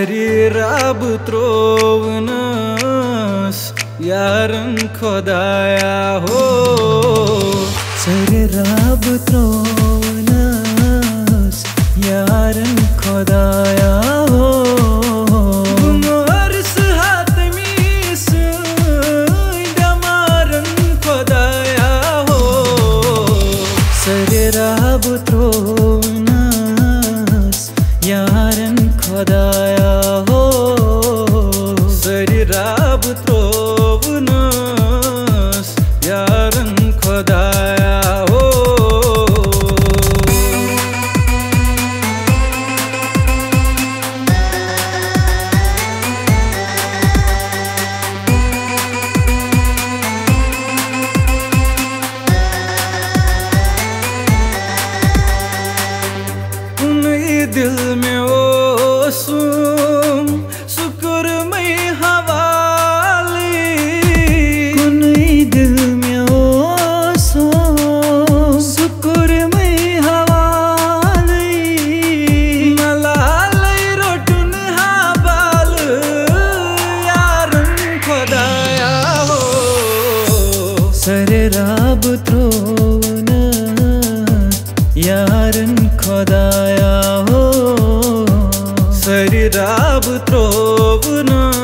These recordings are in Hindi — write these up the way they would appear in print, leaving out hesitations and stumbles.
सरी रब त्रोवनस यारन खुदाया हो सरी रब त्रोवनस यारन खुदाया हो गुमर्स हातमीस डमारन खुदाया हो सरी रब त्रोवनस यारन खुदाया हो सरी रब त्रोवनस यारन खुदाया हो दिल में ओसुम शुक्र में हवाली कुनई दिल में ओसुम शुक्र में हवाली मलालई रोटुन हाबाल यारन खुदाया हो सरे रब त्रोवनस यारन खुदाया हो सरी रब त्रोवनस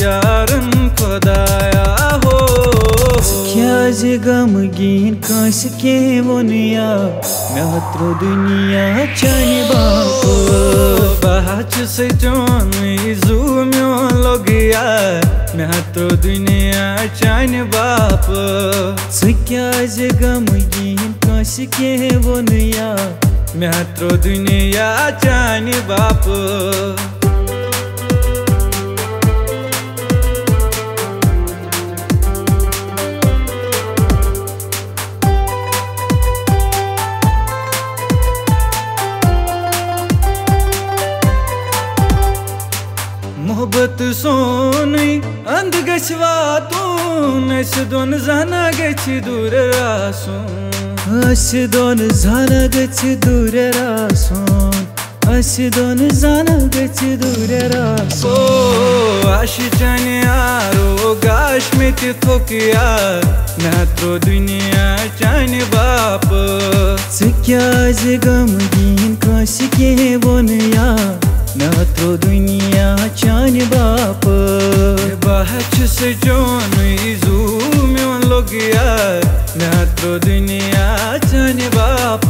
यारन खुदाया हो क्या गमगीन कस के वोनिया मैं त्रो दुनिया चाहे बाप बहच से जोन इजूम्यो लोगिया मैं तो दुनिया चान बाप क्या गमगीन कस के वोनिया मैं तो दुनिया चान बाप मोहब्बत सोनी अंध गछवातून अस दोन जाना गछ दूर रासून अस दोन जाना गछ दूर रासून अस दोन जाना गछ दूर रासून ओ आशिचान यारो गाश में थोकिया मैं तो दुनिया चान बाप क्या गमगीन कस के वोनिया मैं तो दुनिया चान बाप बहच से जोन इजूम्यो लोगिया मैं तो दुनिया चान बाप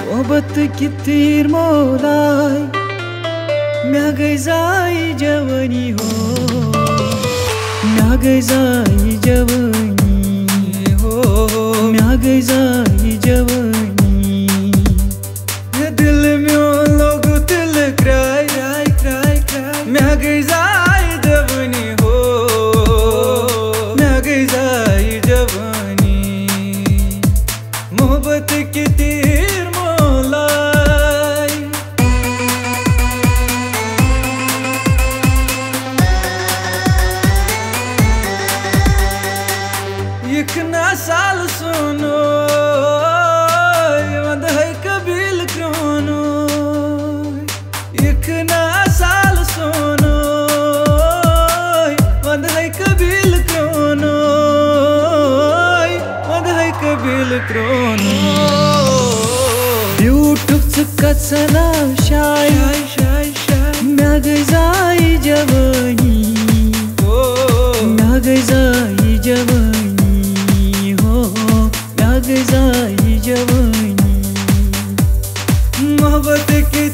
मोहब्बत की तीर मोलाई मैं गई जाई जवानी हो मैं गई जाई जवानी मैं गई जाई जवानी दिल में लोग दिल क्राई क्राई क्राई क्राई मैं गई जाई जवानी हो मैं गई जाई जवानी मोहब्बत की तीर मोलाई एक ना साल सुनो वंद है कबील क्रोनो एक ना साल सुनो वंद है कबील क्रोनो वंद है कबील क्रोनो ब्यूटिफुल कचना शाय शाय शाय मैं गई जाई जवानी मैं गई जाई जवानी हो मैं गई जाई जवानी मोहब्बत की